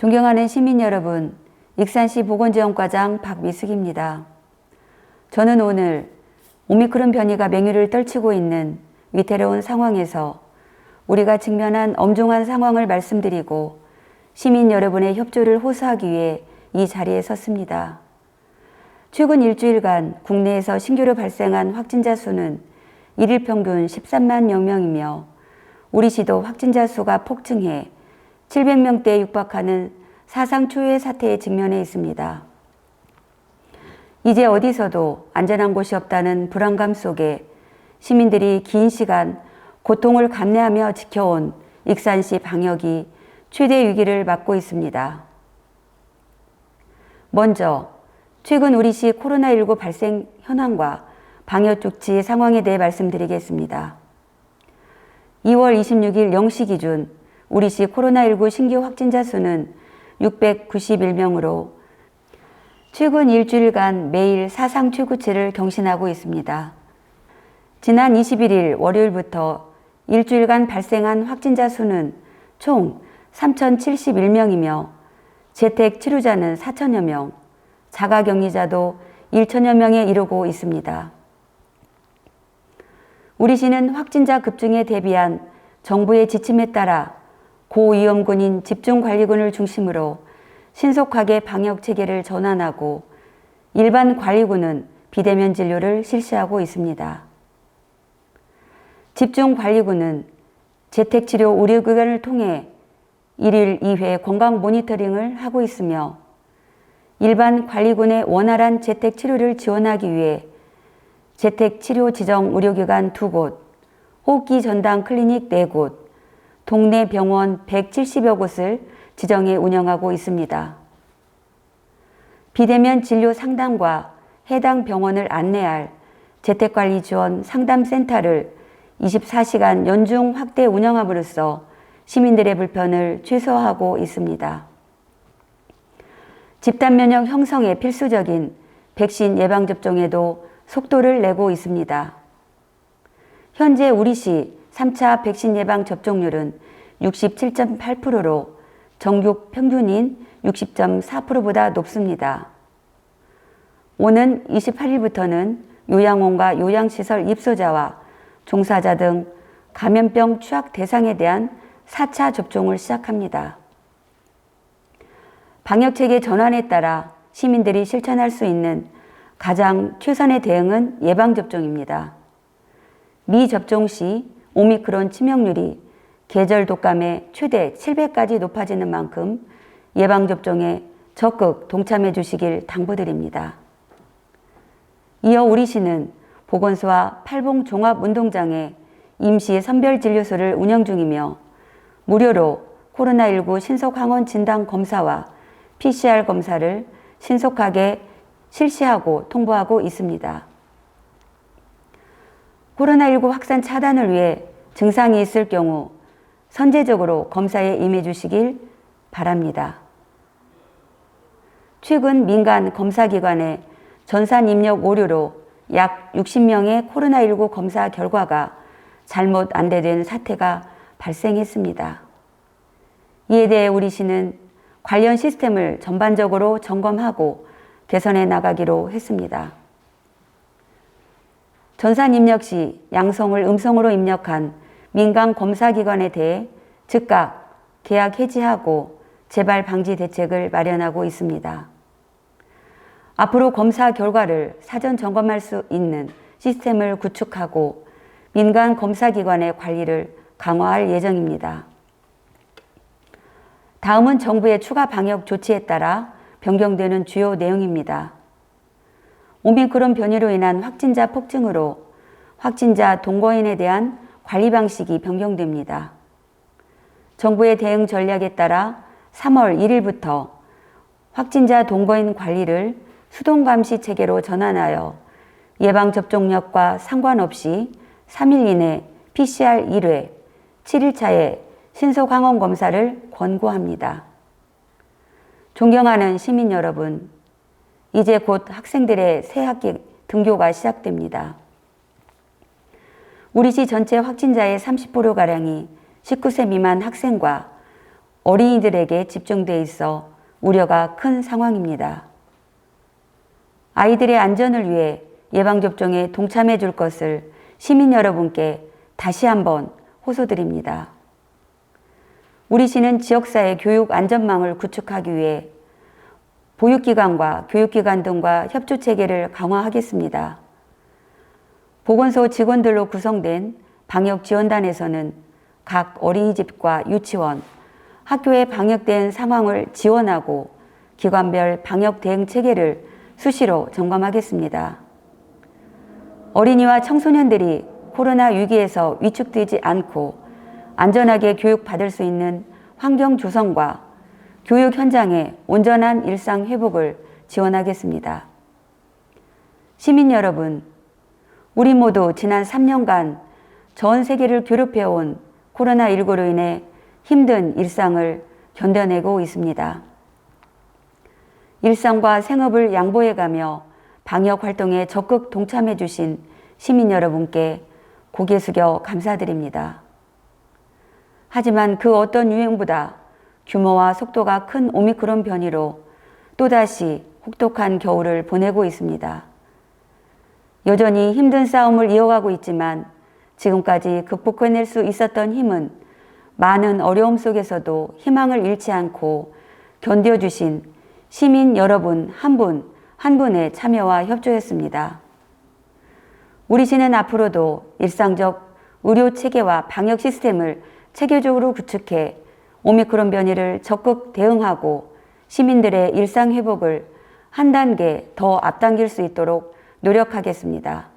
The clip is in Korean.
존경하는 시민 여러분, 익산시 보건지원과장 박미숙입니다. 저는 오늘 오미크론 변이가 맹위를 떨치고 있는 위태로운 상황에서 우리가 직면한 엄중한 상황을 말씀드리고 시민 여러분의 협조를 호소하기 위해 이 자리에 섰습니다. 최근 일주일간 국내에서 신규로 발생한 확진자 수는 일일 평균 13만 명이며 우리 시도 확진자 수가 폭증해 700명대에 육박하는 사상 초유의 사태에 직면해 있습니다. 이제 어디서도 안전한 곳이 없다는 불안감 속에 시민들이 긴 시간 고통을 감내하며 지켜온 익산시 방역이 최대 위기를 맞고 있습니다. 먼저 최근 우리 시 코로나19 발생 현황과 방역 조치 상황에 대해 말씀드리겠습니다. 2월 26일 0시 기준 우리시 코로나19 신규 확진자 수는 691명으로 최근 일주일간 매일 사상 최고치를 경신하고 있습니다. 지난 21일 월요일부터 일주일간 발생한 확진자 수는 총 3,071명이며 재택 치료자는 4,000여 명, 자가격리자도 1,000여 명에 이르고 있습니다. 우리시는 확진자 급증에 대비한 정부의 지침에 따라 고위험군인 집중관리군을 중심으로 신속하게 방역체계를 전환하고 일반 관리군은 비대면 진료를 실시하고 있습니다. 집중관리군은 재택치료 의료기관을 통해 1일 2회 건강 모니터링을 하고 있으며 일반 관리군의 원활한 재택치료를 지원하기 위해 재택치료 지정 의료기관 2곳, 호흡기 전담 클리닉 4곳, 동네 병원 170여 곳을 지정해 운영하고 있습니다. 비대면 진료 상담과 해당 병원을 안내할 재택관리 지원 상담센터를 24시간 연중 확대 운영함으로써 시민들의 불편을 최소화하고 있습니다. 집단면역 형성에 필수적인 백신 예방접종에도 속도를 내고 있습니다. 현재 우리시 3차 백신 예방 접종률은 67.8%로 전국 평균인 60.4%보다 높습니다. 오는 28일부터는 요양원과 요양시설 입소자와 종사자 등 감염병 취약 대상에 대한 4차 접종을 시작합니다. 방역체계 전환에 따라 시민들이 실천할 수 있는 가장 최선의 대응은 예방접종입니다. 미접종 시 오미크론 치명률이 계절 독감의 최대 7배까지 높아지는 만큼 예방접종에 적극 동참해 주시길 당부드립니다. 이어 우리시는 보건소와 팔봉종합운동장에 임시 선별진료소를 운영 중이며 무료로 코로나19 신속항원 진단 검사와 PCR 검사를 신속하게 실시하고 통보하고 있습니다. 코로나19 확산 차단을 위해 증상이 있을 경우 선제적으로 검사에 임해 주시길 바랍니다. 최근 민간 검사기관의 전산 입력 오류로 약 60명의 코로나19 검사 결과가 잘못 안내된 사태가 발생했습니다. 이에 대해 우리시는 관련 시스템을 전반적으로 점검하고 개선해 나가기로 했습니다. 전산 입력 시 양성을 음성으로 입력한 민간 검사기관에 대해 즉각 계약 해지하고 재발 방지 대책을 마련하고 있습니다. 앞으로 검사 결과를 사전 점검할 수 있는 시스템을 구축하고 민간 검사기관의 관리를 강화할 예정입니다. 다음은 정부의 추가 방역 조치에 따라 변경되는 주요 내용입니다. 오미크론 변이로 인한 확진자 폭증으로 확진자 동거인에 대한 관리 방식이 변경됩니다. 정부의 대응 전략에 따라 3월 1일부터 확진자 동거인 관리를 수동감시 체계로 전환하여 예방접종력과 상관없이 3일 이내 PCR 1회, 7일차에 신속항원 검사를 권고합니다. 존경하는 시민 여러분, 이제 곧 학생들의 새 학기 등교가 시작됩니다. 우리시 전체 확진자의 30%가량이 19세 미만 학생과 어린이들에게 집중돼 있어 우려가 큰 상황입니다. 아이들의 안전을 위해 예방접종에 동참해 줄 것을 시민 여러분께 다시 한번 호소드립니다. 우리 시는 지역사회 교육 안전망을 구축하기 위해 보육기관과 교육기관 등과 협조체계를 강화하겠습니다. 보건소 직원들로 구성된 방역지원단에서는 각 어린이집과 유치원, 학교의 방역된 상황을 지원하고 기관별 방역 대응 체계를 수시로 점검하겠습니다. 어린이와 청소년들이 코로나 위기에서 위축되지 않고 안전하게 교육받을 수 있는 환경 조성과 교육 현장의 온전한 일상 회복을 지원하겠습니다. 시민 여러분, 우리 모두 지난 3년간 전 세계를 괴롭혀온 코로나19로 인해 힘든 일상을 견뎌내고 있습니다. 일상과 생업을 양보해가며 방역 활동에 적극 동참해 주신 시민 여러분께 고개 숙여 감사드립니다. 하지만 그 어떤 유행보다 규모와 속도가 큰 오미크론 변이로 또다시 혹독한 겨울을 보내고 있습니다. 여전히 힘든 싸움을 이어가고 있지만 지금까지 극복해낼 수 있었던 힘은 많은 어려움 속에서도 희망을 잃지 않고 견뎌주신 시민 여러분 한 분 한 분의 참여와 협조였습니다. 우리 시는 앞으로도 일상적 의료 체계와 방역 시스템을 체계적으로 구축해 오미크론 변이를 적극 대응하고 시민들의 일상 회복을 한 단계 더 앞당길 수 있도록 노력하겠습니다.